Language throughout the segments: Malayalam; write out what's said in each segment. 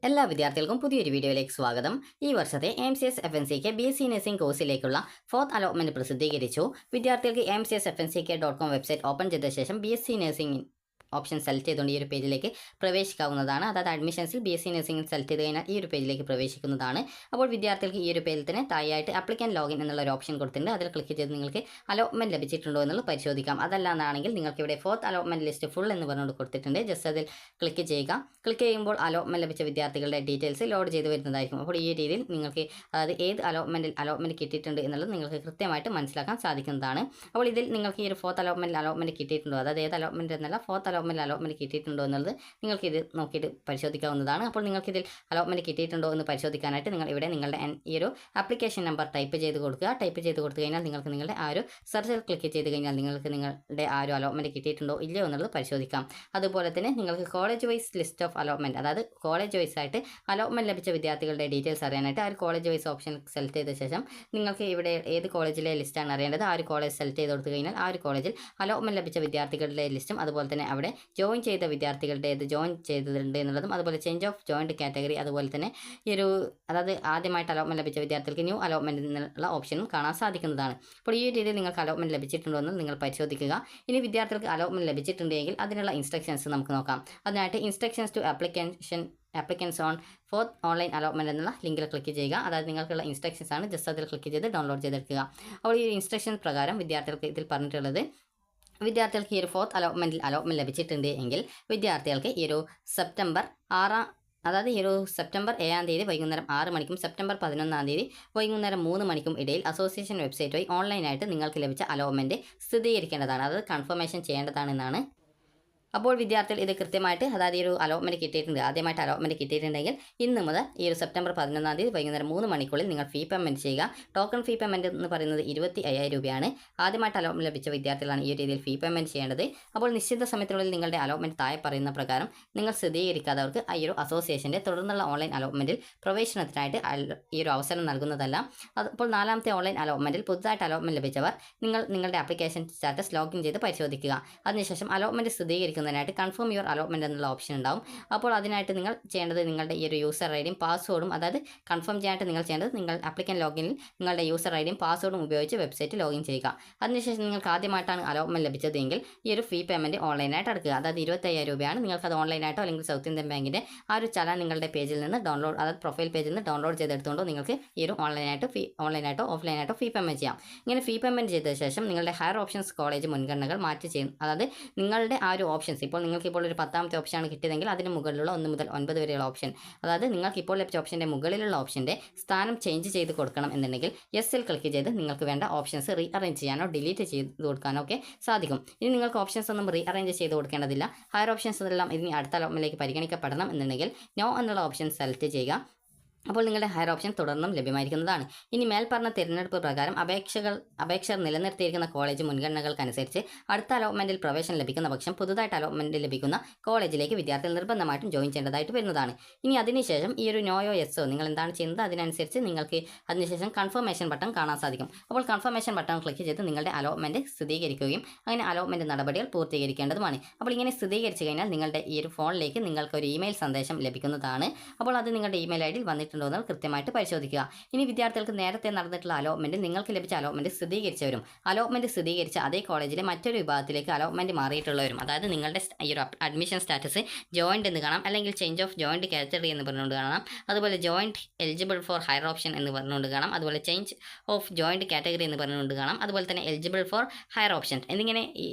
എല്ലാ വിദ്യാർത്ഥികൾക്കും പുതിയൊരു വീഡിയോയിലേക്ക് സ്വാഗതം. ഈ വർഷത്തെ MCS FNCK BSc നഴ്സിംഗ് കോഴ്സിലേക്കുള്ള ഫോർത്ത് അലോട്ട്മെന്റ് പ്രസിദ്ധീകരിച്ചു. വിദ്യാർത്ഥികൾക്ക് MCSFNCK.com വെബ്സൈറ്റ് ഓപ്പൺ ചെയ്ത ശേഷം BSc നഴ്സിംഗ് ഓപ്ഷൻ സെലക്ട് ചെയ്തുകൊണ്ട് ഈ ഒരു പേജിലേക്ക് പ്രവേശിക്കാവുന്നതാണ്. അതായത് അഡ്മിഷൻസിൽ BSc നഴ്സിംഗ് സെലക്ട് ചെയ്ത് കഴിഞ്ഞാൽ ഈ ഒരു പേജിലേക്ക് പ്രവേശിക്കുന്നതാണ്. അപ്പോൾ വിദ്യാർത്ഥികൾക്ക് ഈ ഒരു പേജിൽ തന്നെ താഴെയായിട്ട് അപ്ലിക്കൻ ലോഗിൻ എന്നുള്ള ഒരു ഓപ്ഷൻ കൊടുത്തിട്ടുണ്ട്. അതിൽ ക്ലിക്ക് ചെയ്ത് നിങ്ങൾക്ക് അലോട്ട്മെന്റ് ലഭിച്ചിട്ടുണ്ടോ എന്നുള്ളത് പരിശോധിക്കാം. അതല്ലാന്നാണെങ്കിൽ നിങ്ങൾക്ക് ഇവിടെ ഫോർത്ത് അലോട്ട്മെന്റ് ലിസ്റ്റ് ഫുൾ എന്ന് പറഞ്ഞുകൊണ്ട് കൊടുത്തിട്ടുണ്ട്. ജസ്റ്റ് അതിൽ ക്ലിക്ക് ചെയ്യുക. ക്ലിക്ക് ചെയ്യുമ്പോൾ അലോട്ട്മെന്റ് ലഭിച്ച വിദ്യാർത്ഥികളുടെ ഡീറ്റെയിൽസ് ലോഡ് ചെയ്ത് വരുന്നതായിരിക്കും. അപ്പോൾ ഈ രീതിയിൽ നിങ്ങൾക്ക് അതായത് ഏത് അലോട്ട്മെന്റ് കിട്ടിയിട്ടുണ്ട് എന്നുള്ളത് നിങ്ങൾക്ക് കൃത്യമായിട്ട് മനസ്സിലാക്കാൻ സാധിക്കുന്നതാണ്. അപ്പോൾ ഇതിൽ നിങ്ങൾക്ക് ഈ ഒരു ഫോർത്ത് അലോട്ട്മെന്റ് കിട്ടിയിട്ടുണ്ടോ, അതായത് ഏത് അലോട്ട്മെന്റ് എന്നല്ല ഫോർത്ത് അലോട്ട്മെന്റ് കിട്ടിയിട്ടുണ്ടോ എന്നുള്ളത് നിങ്ങൾക്ക് ഇത് നോക്കിയിട്ട് പരിശോധിക്കാവുന്നതാണ്. അപ്പോൾ നിങ്ങൾക്കിതിൽ അലോട്ട്മെന്റ് കിട്ടിയിട്ടുണ്ടോ എന്ന് പരിശോധിക്കാനായിട്ട് നിങ്ങൾ ഇവിടെ നിങ്ങളുടെ ഈ ഒരു ആപ്ലിക്കേഷൻ നമ്പർ ടൈപ്പ് ചെയ്ത് കൊടുക്കുക. ടൈപ്പ് ചെയ്ത് കൊടുത്തു കഴിഞ്ഞാൽ നിങ്ങൾക്ക് നിങ്ങളുടെ ആ ഒരു സെർച്ചിൽ ക്ലിക്ക് ചെയ്ത് കഴിഞ്ഞാൽ നിങ്ങൾക്ക് നിങ്ങളുടെ ആ ഒരു അലോട്ട്മെന്റ് കിട്ടിയിട്ടുണ്ടോ ഇല്ലയോ എന്നുള്ളത് പരിശോധിക്കാം. അതുപോലെ തന്നെ നിങ്ങൾക്ക് college wise list of allotment, അതായത് കോളേജ് വൈസ് ആയിട്ട് അലോട്ട്മെന്റ് ലഭിച്ച വിദ്യാർത്ഥികളുടെ ഡീറ്റെയിൽസ് അറിയാനായിട്ട് ആ ഒരു കോളേജ് വൈസ് ഓപ്ഷൻ സെലക്ട് ചെയ്ത ശേഷം നിങ്ങൾക്ക് ഇവിടെ ഏത് കോളേജിലെ ലിസ്റ്റാണ് അറിയേണ്ടത് ആ ഒരു കോളേജ് സെലക്ട് ചെയ്ത് കൊടുത്തു കഴിഞ്ഞാൽ ആ ഒരു കോളേജിൽ അലോട്ട്മെന്റ് ലഭിച്ച വിദ്യാർത്ഥികളുടെ ലിസ്റ്റും അതുപോലെ തന്നെ അവിടെ ജോയിൻ ചെയ്ത വിദ്യാർത്ഥികളുടെ ജോയിൻ ചെയ്തിട്ടുണ്ട് എന്നുള്ളതും അതുപോലെ ചേഞ്ച് ഓഫ് ജോയിൻറ്റ് കാറ്റഗറി അതുപോലെ തന്നെ ഈ ഒരു അതായത് ആദ്യമായിട്ട് അലോട്ട്മെന്റ് ലഭിച്ച വിദ്യാർത്ഥികൾക്ക് ന്യൂ അലോട്ട്മെന്റ് എന്നുള്ള ഓപ്ഷനും കാണാൻ സാധിക്കുന്നതാണ്. അപ്പോൾ ഈ രീതിയിൽ നിങ്ങൾക്ക് അലോട്ട്മെന്റ് ലഭിച്ചിട്ടുണ്ടോ എന്ന് നിങ്ങൾ പരിശോധിക്കുക. ഇനി വിദ്യാർത്ഥികൾക്ക് അലോട്ട്മെന്റ് ലഭിച്ചിട്ടുണ്ടെങ്കിൽ അതിനുള്ള ഇൻസ്ട്രക്ഷൻസ് നമുക്ക് നോക്കാം. അതിനായിട്ട് instructions to applicants on fourth online allotment എന്നുള്ള ലിങ്കിൽ ക്ലിക്ക് ചെയ്യുക. അതായത് നിങ്ങൾക്കുള്ള ഇൻസ്ട്രക്ഷൻസ് ആണ്. ജസ്റ്റ് അതിൽ ക്ലിക്ക് ചെയ്ത് ഡൗൺലോഡ് ചെയ്തെടുക്കുക. അപ്പോൾ ഈ ഇൻസ്ട്രക്ഷൻ പ്രകാരം വിദ്യാർത്ഥികൾക്ക് ഇതിൽ പറഞ്ഞിട്ടുള്ളത് വിദ്യാർത്ഥികൾക്ക് ഈ ഒരു ഫോർത്ത് അലോട്ട്മെന്റ് ലഭിച്ചിട്ടുണ്ട് എങ്കിൽ വിദ്യാർത്ഥികൾക്ക് ഈ ഒരു സെപ്റ്റംബർ 7-ാം തീയതി വൈകുന്നേരം 6 മണിക്കും സെപ്റ്റംബർ 11-ാം തീയതി വൈകുന്നേരം 3 മണിക്കും ഇടയിൽ അസോസിയേഷൻ വെബ്സൈറ്റ് വഴി ഓൺലൈനായിട്ട് നിങ്ങൾക്ക് ലഭിച്ച അലോട്ട്മെന്റ് സ്ഥിരീകരിക്കേണ്ടതാണ്. അതായത് കൺഫർമേഷൻ ചെയ്യേണ്ടതാണെന്നാണ്. അപ്പോൾ വിദ്യാർത്ഥികൾ ഇത് കൃത്യമായിട്ട് അതായത് ഈ ഒരു അലോട്ട്മെന്റ് കിട്ടിയിട്ടുണ്ട്, ആദ്യമായിട്ട് അലോട്ട്മെന്റ് കിട്ടിയിട്ടുണ്ടെങ്കിൽ ഇന്ന് മുതൽ ഈ ഒരു സെപ്റ്റംബർ 11-ാം തീയതി വൈകുന്നേരം 3 മണിക്കുള്ളിൽ നിങ്ങൾ ഫീ പേയ്മെന്റ് ചെയ്യുക. ടോക്കൺ ഫീ പേയ്മെന്റ് എന്ന് പറയുന്നത് 25,000 രൂപയാണ്. ആദ്യമായിട്ട് അലോട്ട്മെന്റ് ലഭിച്ച വിദ്യാർത്ഥികളാണ് ഈ രീതിയിൽ ഫീ പേയ്മെന്റ് ചെയ്യേണ്ടത്. അപ്പോൾ നിശ്ചിത സമയത്തിനുള്ളിൽ നിങ്ങളുടെ അലോട്ട്മെന്റ് താഴെ പറയുന്ന പ്രകാരം നിങ്ങൾ സ്ഥിരീകരിക്കാത്തവർക്ക് ഈ ഒരു അസോസിയേഷന്റെ തുടർന്നുള്ള ഓൺലൈൻ അലോട്ട്മെന്റിൽ പ്രവേശനത്തിനായിട്ട് ഈ ഒരു അവസരം നൽകുന്നതല്ല. അപ്പോൾ 4ാമത്തെ ഓൺലൈൻ അലോട്ട്മെന്റിൽ പുതുതായിട്ട് അലോട്ട്മെന്റ് ലഭിച്ചവർ നിങ്ങളുടെ ആപ്ലിക്കേഷൻ സ്റ്റാറ്റസ് ലോഗിൻ ചെയ്ത് പരിശോധിക്കുക. അതിനുശേഷം അലോട്ട്മെന്റ് സ്ഥിരീകരിക്കുന്നതിനായിട്ട് കൺഫേം യുവർ അലോട്ട്മെന്റ് എന്നുള്ള ഓപ്ഷൻ ഉണ്ടാവും. അപ്പോൾ അതിനായിട്ട് നിങ്ങൾ ചെയ്യേണ്ടത് നിങ്ങളുടെ ഈ ഒരു യൂസർ ഐഡിയും പാസ്വേഡും, അതായത് കൺഫേം ചെയ്യാനായിട്ട് നിങ്ങൾ ചെയ്യേണ്ടത് നിങ്ങൾ ആപ്ലിക്കൻ ലോഗിനിൽ നിങ്ങളുടെ യൂസർ ഐഡിയും പാസ്വേഡും ഉപയോഗിച്ച് വെബ്സൈറ്റ് ലോഗിൻ ചെയ്യുക. അതിനുശേഷം നിങ്ങൾക്ക് ആദ്യമായിട്ടാണ് അലോട്ട്മെന്റ് ലഭിച്ചതെങ്കിൽ ഈ ഒരു ഫീ പേയ്മെന്റ് ഓൺലൈനായിട്ട് അടക്കുക. അതായത് 25,000 രൂപയാണ്. നിങ്ങൾക്കത് ഓൺലൈനായിട്ടോ അല്ലെങ്കിൽ സൗത്ത് ഇന്ത്യൻ ബാങ്കിൻ്റെ ആ ഒരു ചലാൻ നിങ്ങളുടെ പേജിൽ നിന്ന് ഡൗൺലോഡ്, അതായത് പ്രൊഫൈൽ പേജിൽ നിന്ന് ഡൗൺലോഡ് ചെയ്തെടുത്തുകൊണ്ട് നിങ്ങൾക്ക് ഈ ഒരു ഓൺലൈനായിട്ടോ ഓഫ്ലൈനായിട്ടോ ഫീ പേയ്മെന്റ് ചെയ്യാം. ഇങ്ങനെ ഫീ പേയ്മെന്റ് ചെയ്ത ശേഷം നിങ്ങളുടെ ഹയർ ഓപ്ഷൻസ് കോളേജ് മുൻഗണനകൾ മാറ്റി ചെയ്യും. അതായത് നിങ്ങളുടെ ആ ഒരു ഓപ്ഷൻസ് ഇപ്പോൾ നിങ്ങൾക്കിപ്പോൾ ഒരു 10ാമത്തെ ഓപ്ഷനാണ് കിട്ടിയതെങ്കിൽ അതിന് മുകളിലുള്ള 1 മുതൽ 9 വരെയുള്ള ഓപ്ഷൻ, അതായത് നിങ്ങൾക്ക് ഇപ്പോൾ ലഭിച്ച ഓപ്ഷൻ്റെ മുകളിലുള്ള ഓപ്ഷൻ്റെ സ്ഥാനം ചേഞ്ച് ചെയ്ത് കൊടുക്കണം എന്നുണ്ടെങ്കിൽ യെസ്സിൽ ക്ലിക്ക് ചെയ്ത് നിങ്ങൾക്ക് വേണ്ട ഓപ്ഷൻസ് റീ അറേഞ്ച് ചെയ്യാനോ ഡിലീറ്റ് ചെയ്ത് കൊടുക്കാനോ ഒക്കെ സാധിക്കും. ഇനി നിങ്ങൾക്ക് ഓപ്ഷൻസ് ഒന്നും റീ അറേഞ്ച് ചെയ്ത് കൊടുക്കേണ്ടതില്ല. ഹയർ ഓപ്ഷൻസ് എല്ലാം ഇനി അടുത്ത അലോട്ട്മെന്റിലേക്ക് പരിഗണിക്കപ്പെടണം എന്നുണ്ടെങ്കിൽ നോ എന്നുള്ള ഓപ്ഷൻ സെലക്ട് ചെയ്യുക. അപ്പോൾ നിങ്ങളുടെ ഹയർ ഓപ്ഷൻ തുടർന്നും ലഭ്യമായിരിക്കുന്നതാണ്. ഇനി മേൽപ്പറഞ്ഞ തിരഞ്ഞെടുപ്പ് പ്രകാരം അപേക്ഷകർ നിലനിർത്തിയിരിക്കുന്ന കോളേജ് മുൻഗണനകൾക്കനുസരിച്ച് അടുത്ത അലോട്ട്മെന്റിൽ പ്രവേശനം ലഭിക്കുന്ന പക്ഷം പുതുതായിട്ട് അലോട്ട്മെന്റ് ലഭിക്കുന്ന കോളേജിലേക്ക് വിദ്യാർത്ഥികൾ നിർബന്ധമായിട്ടും ജോയിൻ ചെയ്യേണ്ടതായിട്ട് വരുന്നതാണ്. ഇനി അതിനുശേഷം ഈ ഒരു നോയോ യെസ്സോ നിങ്ങൾ എന്താണ് ചെയ്യുന്നത് അതിനനുസരിച്ച് നിങ്ങൾക്ക് അതിനുശേഷം കൺഫർമേഷൻ ബട്ടൺ കാണാൻ സാധിക്കും. അപ്പോൾ കൺഫർമേഷൻ ബട്ടൺ ക്ലിക്ക് ചെയ്ത് നിങ്ങളുടെ അലോട്ട്മെന്റ് സ്ഥിരീകരിക്കുകയും അങ്ങനെ അലോട്ട്മെന്റ് നടപടികൾ പൂർത്തീകരിക്കേണ്ടതുമാണ്. അപ്പോൾ ഇങ്ങനെ സ്ഥിരീകരിച്ചു കഴിഞ്ഞാൽ നിങ്ങളുടെ ഈ ഒരു ഫോണിലേക്ക് നിങ്ങൾക്ക് ഒരു ഇമെയിൽ സന്ദേശം ലഭിക്കുന്നതാണ്. അപ്പോൾ അത് നിങ്ങളുടെ ഇമെയിൽ ഐഡിയിൽ വന്നിട്ടുണ്ടോ എന്ന് കൃത്യമായിട്ട് പരിശോധിക്കുക. ഇനി വിദ്യാർത്ഥികൾക്ക് നേരത്തെ നടന്നിട്ടുള്ള അലോട്ട്മെന്റ് നിങ്ങൾക്ക് ലഭിച്ച അലോട്ട്മെന്റ് സ്ഥിരീകരിച്ചവരും അലോട്ട്മെന്റ് സ്ഥിരീകരിച്ച അതേ കോളേജിലെ മറ്റൊരു വിഭാഗത്തിലേക്ക് അലോട്ട്മെന്റ് മാറിയിട്ടുള്ളവരും, അതായത് നിങ്ങളുടെ ഈ ഒരു അഡ്മിഷൻ സ്റ്റാറ്റസ് ജോയിൻറ്റ് എന്ന് കാണാം, അല്ലെങ്കിൽ ചേഞ്ച് ഓഫ് ജോയിൻറ്റ് കാറ്റഗറി എന്ന് പറഞ്ഞുകൊണ്ട് കാണാം, അതുപോലെ joint eligible for higher option എന്ന് പറഞ്ഞുകൊണ്ട് കാണാം, അതുപോലെ ചേഞ്ച് ഓഫ് ജോയിൻറ്റ് കാറ്റഗറി എന്ന് പറഞ്ഞുകൊണ്ട് കാണാം, അതുപോലെ തന്നെ എലിജിബിൾ ഫോർ ഹയർ ഓപ്ഷൻ എന്നിങ്ങനെ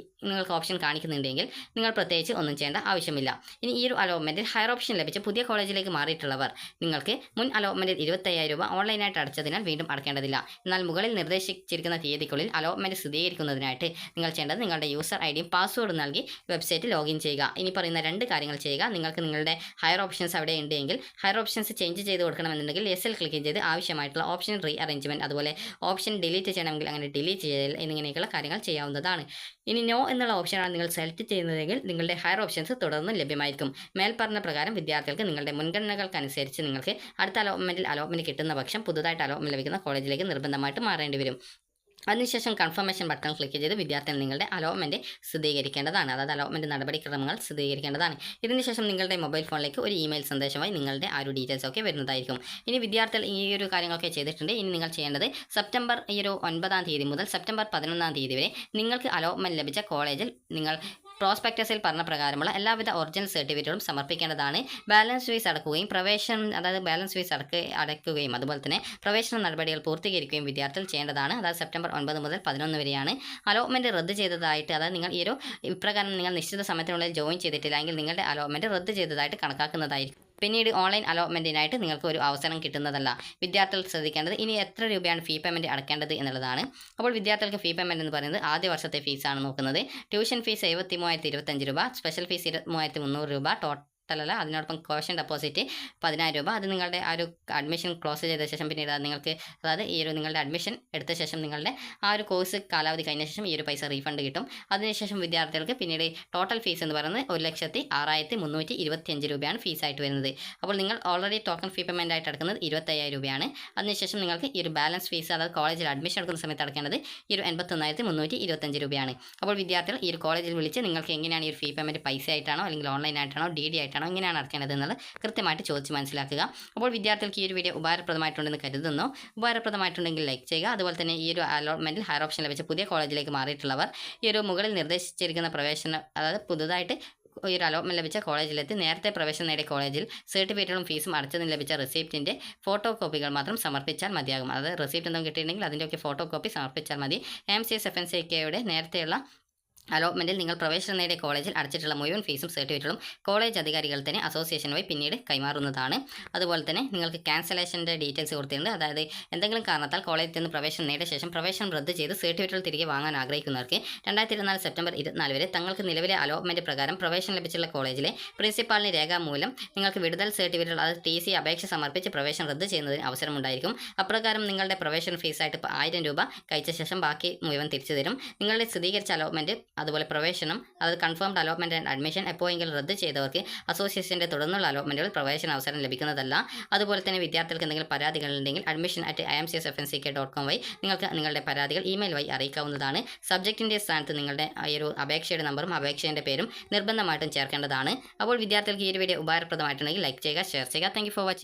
നിങ്ങൾക്ക് ഓപ്ഷൻ കാണിക്കുന്നുണ്ടെങ്കിൽ നിങ്ങൾ പ്രത്യേകിച്ച് ഒന്നും ചെയ്യേണ്ട ആവശ്യമില്ല. ഇനി ഈ ഒരു അലോട്ട്മെന്റിൽ ഹയർ ഓപ്ഷൻ ലഭിച്ച പുതിയ കോളേജിലേക്ക് മാറിയിട്ടുള്ളവർ നിങ്ങൾക്ക് മുൻ അലോട്ട്മെന്റിൽ 25,000 രൂപ ഓൺലൈനായിട്ട് അടച്ചതിനാൽ വീണ്ടും അടക്കേണ്ടതില്ല. എന്നാൽ മുകളിൽ നിർദ്ദേശിച്ചിരിക്കുന്ന തീയതിക്കുള്ളിൽ അലോട്ട്മെന്റ് സ്ഥിരീകരിക്കുന്നതിനായിട്ട് നിങ്ങൾ ചെയ്യേണ്ടത് നിങ്ങളുടെ യൂസർ ഐഡിയും പാസ്വേഡും നൽകി വെബ്സൈറ്റ് ലോഗിൻ ചെയ്യുക. ഇനി പറയുന്ന 2 കാര്യങ്ങൾ ചെയ്യുക. നിങ്ങൾക്ക് നിങ്ങളുടെ ഹയർ ഓപ്ഷൻസ് അവിടെ ഉണ്ടെങ്കിൽ ഹയർ ഓപ്ഷൻസ് ചേഞ്ച് ചെയ്ത് കൊടുക്കണമെന്നുണ്ടെങ്കിൽ യെസ്സിൽ ക്ലിക്ക് ചെയ്ത് ആവശ്യമായിട്ടുള്ള ഓപ്ഷൻ റീ അറേഞ്ച്മെന്റ്, അതുപോലെ ഓപ്ഷൻ ഡിലീറ്റ് ചെയ്യണമെങ്കിൽ അങ്ങനെ ഡിലീറ്റ് ചെയ്യൽ എന്നിങ്ങനെയൊക്കെയുള്ള കാര്യങ്ങൾ ചെയ്യാവുന്നതാണ്. ഇനി നോ എന്നുള്ള ഓപ്ഷനാണ് നിങ്ങൾ സെലക്ട് ചെയ്യുന്നതെങ്കിൽ നിങ്ങളുടെ ഹയർ ഓപ്ഷൻസ് തുടർന്ന് ലഭ്യമായിരിക്കും. മേൽപ്പറഞ്ഞ പ്രകാരം വിദ്യാർത്ഥികൾക്ക് നിങ്ങളുടെ മുൻഗണനകൾക്കനുസരിച്ച് നിങ്ങൾക്ക് അടുത്ത അലോട്ട്മെന്റ് കിട്ടുന്ന പക്ഷം പുതുതായിട്ട് അലോട്ട്മെന്റ് ലഭിക്കുന്ന കോളേജിലേക്ക് നിർബന്ധമായിട്ട് മാറേണ്ടി വരും. അതിനുശേഷം കൺഫർമേഷൻ ബട്ടൺ ക്ലിക്ക് ചെയ്ത് വിദ്യാർത്ഥികൾ നിങ്ങളുടെ അലോട്ട്മെൻറ്റ് സ്ഥിരീകരിക്കേണ്ടതാണ്. അതായത് അലോട്ട്മെൻറ്റ് നടപടിക്രമങ്ങൾ സ്ഥിരീകരിക്കേണ്ടതാണ്. ഇതിനുശേഷം നിങ്ങളുടെ മൊബൈൽ ഫോണിലേക്ക് ഒരു ഇമെയിൽ സന്ദേശമായി നിങ്ങളുടെ ആ ഒരു ഡീറ്റെയിൽസ് ഒക്കെ വരുന്നതായിരിക്കും. ഇനി വിദ്യാർത്ഥികൾ ഈ ഒരു കാര്യങ്ങളൊക്കെ ചെയ്തിട്ടുണ്ട്. ഇനി നിങ്ങൾ ചെയ്യേണ്ടത് സെപ്റ്റംബർ 9-ാം തീയതി മുതൽ സെപ്റ്റംബർ 11-ാം തീയതി വരെ നിങ്ങൾക്ക് അലോട്ട്മെൻറ്റ് ലഭിച്ച കോളേജിൽ നിങ്ങൾ പ്രോസ്പെക്ടസിൽ പറഞ്ഞ പ്രകാരമുള്ള എല്ലാവിധ ഒറിജിനൽ സർട്ടിഫിക്കറ്റുകളും സമർപ്പിക്കേണ്ടതാണ്. ബാലൻസ് ഫീസ് അടക്കുകയും ബാലൻസ് ഫീസ് അടയ്ക്കുകയും അതുപോലെ തന്നെ പ്രവേശന നടപടികൾ പൂർത്തീകരിക്കുകയും വിദ്യാർത്ഥികൾ ചെയ്യേണ്ടതാണ്. അതായത് സെപ്റ്റംബർ 9 മുതൽ 11 വരെയാണ്. അലോട്ട്മെൻറ്റ് റദ്ദ് ചെയ്തതായിട്ട്, അതായത് നിങ്ങൾ ഈ ഒരു ഇപ്രകാരം നിങ്ങൾ നിശ്ചിത സമയത്തിനുള്ളിൽ ജോയിൻ ചെയ്തിട്ടില്ല എങ്കിൽ നിങ്ങളുടെ അലോട്ട്മെൻറ്റ് റദ്ദ് ചെയ്തതായിട്ട് കണക്കാക്കുന്നതായിരിക്കും. പിന്നീട് ഓൺലൈൻ അലോട്ട്മെൻറ്റിനായിട്ട് നിങ്ങൾക്ക് ഒരു അവസരം കിട്ടുന്നതല്ല. വിദ്യാർത്ഥികൾ ശ്രദ്ധിക്കേണ്ടത് ഇനി എത്ര രൂപയാണ് ഫീ പേയ്മെൻറ്റ് അടയ്ക്കേണ്ടത് എന്നുള്ളതാണ്. അപ്പോൾ വിദ്യാർത്ഥികൾക്ക് ഫീ പേയ്മെൻറ്റ് എന്ന് പറയുന്നത് ആദ്യ വർഷത്തെ ഫീസാണ് നോക്കുന്നത്. ട്യൂഷൻ ഫീസ് 73,025 രൂപ, സ്പെഷ്യൽ ഫീസ് 23,300 രൂപ, അതിനോടൊപ്പം കോഷൻ ഡെപ്പോസിറ്റ് 10,000 രൂപ. അത് നിങ്ങളുടെ ആ ഒരു അഡ്മിഷൻ ക്ലോസ് ചെയ്ത ശേഷം പിന്നീട് നിങ്ങൾക്ക്, അതായത് ഈ ഒരു നിങ്ങളുടെ അഡ്മിഷൻ എടുത്ത ശേഷം നിങ്ങളുടെ ആ ഒരു കോഴ്സ് കാലാവധി കഴിഞ്ഞ ശേഷം ഈ ഒരു പൈസ റീഫണ്ട് കിട്ടും. അതിനുശേഷം വിദ്യാർത്ഥികൾക്ക് പിന്നീട് ടോട്ടൽ ഫീസ് എന്ന് പറയുന്നത് 1,06,325 രൂപയാണ് ഫീസായിട്ട് വരുന്നത്. അപ്പോൾ നിങ്ങൾ ഓൾറെഡി ടോക്കൺ ഫീ പേയ്മെൻ്റ് ആയിട്ട് അടക്കുന്നത് 25,000 രൂപയാണ്. അതിനുശേഷം നിങ്ങൾക്ക് ഈ ഒരു ബാലൻസ് ഫീസ്, അതായത് കോളേജിൽ അഡ്മിഷൻ എടുക്കുന്ന സമയത്ത് അടക്കേണ്ടത് ഈ ഒരു 81,325 രൂപയാണ്. അപ്പോൾ വിദ്യാർത്ഥികൾ ഈ ഒരു കോളേജിൽ വിളിച്ച് നിങ്ങൾക്ക് എങ്ങനെയാണ് ഈ ഒരു ഫീ പേയ്മെൻറ്റ് പൈസ ആയിട്ടാണോ അല്ലെങ്കിൽ ഓൺലൈൻ ആയിട്ടാണോ DD ആയിട്ടാണോ എങ്ങനെയാണ് അടയ്ക്കേണ്ടത് എന്നുള്ളത് കൃത്യമായിട്ട് ചോദിച്ച് മനസ്സിലാക്കുക. അപ്പോൾ വിദ്യാർത്ഥികൾക്ക് ഈ ഒരു വീഡിയോ ഉപകാരപ്രദമായിട്ടുണ്ടെന്ന് കരുതുന്നു. ഉപകാരപ്രദമായിട്ടുണ്ടെങ്കിൽ ലൈക്ക് ചെയ്യുക. അതുപോലെ തന്നെ ഈ ഒരു അലോട്ട്മെൻറ്റിൽ ഹയർ ഓപ്ഷൻ ലഭിച്ച പുതിയ കോളേജിലേക്ക് മാറിയിട്ടുള്ളവർ ഈ ഒരു മുകളിൽ നിർദ്ദേശിച്ചിരിക്കുന്ന അതായത് പുതുതായിട്ട് ഈ ഒരു അലോട്ട്മെൻറ്റ് ലഭിച്ച കോളേജിലെത്തി നേരത്തെ പ്രവേശനം നേടിയ കോളേജിൽ സർട്ടിഫിക്കറ്റുകളും ഫീസും അടച്ചതിന് ലഭിച്ച റെസിപ്റ്റിൻ്റെ ഫോട്ടോ കോപ്പികൾ മാത്രം സമർപ്പിച്ചാൽ മതിയാകും. അതായത് റെസിപ്റ്റ് എന്തെങ്കിലും കിട്ടിയിട്ടുണ്ടെങ്കിൽ അതിൻ്റെയൊക്കെ ഫോട്ടോ കോപ്പി സമർപ്പിച്ചാൽ മതി. AMCS FNCKയുടെ നേരത്തെയുള്ള അലോട്ട്മെൻറ്റിൽ നിങ്ങൾ പ്രവേശനം നേടിയ കോളേജിൽ അടച്ചിട്ടുള്ള മുഴുവൻ ഫീസും സർട്ടിഫിക്കറ്റുകളും കോളേജ് അധികാരികൾ തന്നെ അസോസിയേഷൻ വഴി പിന്നീട് കൈമാറുന്നതാണ്. അതുപോലെ തന്നെ നിങ്ങൾക്ക് ക്യാൻസലേഷൻ്റെ ഡീറ്റെയിൽസ് കൊടുത്തിട്ടുണ്ട്. അതായത് എന്തെങ്കിലും കാരണത്താൽ കോളേജിൽ നിന്ന് പ്രവേശനം നേടിയ ശേഷം പ്രവേശനം റദ്ദ് ചെയ്ത് സർട്ടിഫിക്കറ്റുകൾ തിരികെ വാങ്ങാൻ ആഗ്രഹിക്കുന്നവർക്ക് 2024 സെപ്റ്റംബർ 24 വരെ തങ്ങൾക്ക് നിലവിലെ അലോട്ട്മെൻറ്റ് പ്രകാരം പ്രവേശനം ലഭിച്ചുള്ള കോളേജിലെ പ്രിൻസിപ്പാളിന് രേഖാമൂലം നിങ്ങൾക്ക് വിടുതൽ സർട്ടിഫിക്കറ്റുകൾ, അതായത് TC അപേക്ഷ സമർപ്പിച്ച് പ്രവേശനം റദ്ദ് ചെയ്യുന്നതിന് അവസരമുണ്ടായിരിക്കും. അപ്രകാരം നിങ്ങളുടെ പ്രവേശന ഫീസായിട്ട് 1,000 രൂപ കഴിച്ച ശേഷം ബാക്കി മുഴുവൻ തിരിച്ചു തരും. നിങ്ങളുടെ സ്ഥിരീകരിച്ച അലോട്ട്മെൻറ്റ് അതുപോലെ പ്രവേശനം, അതായത് കൺഫേംഡ് അലോട്ട്മെൻറ്റ് ആൻഡ് അഡ്മിഷൻ എപ്പോഴെങ്കിലും റദ്ദ് ചെയ്തവർക്ക് അസോസിയേഷൻ്റെ തുടർന്നുള്ള അലോട്ട്മെൻറ്റുകൾ പ്രവേശന അവസരം ലഭിക്കുന്നതല്ല. അതുപോലെ തന്നെ വിദ്യാർത്ഥികൾക്ക് എന്തെങ്കിലും പരാതികളുണ്ടെങ്കിൽ admission@imcsfnck.com വഴി നിങ്ങൾക്ക് നിങ്ങളുടെ പരാതികൾ ഇമെയിൽ വഴി അറിയിക്കാവുന്നതാണ്. സബ്ജക്റ്റിൻ്റെ സ്ഥാനത്ത് നിങ്ങളുടെ ഈ ഒരു അപേക്ഷയുടെ നമ്പറും അപേക്ഷയുടെ പേരും നിർബന്ധമായിട്ടും ചേർക്കേണ്ടതാണ്. അപ്പോൾ വിദ്യാർത്ഥികൾക്ക് ഈ ഒരു വീഡിയോ ഉപകാരപ്രദമായിട്ടുണ്ടെങ്കിൽ ലൈക്ക് ചെയ്യുക, ഷെയർ ചെയ്യുക. Thank you for watching.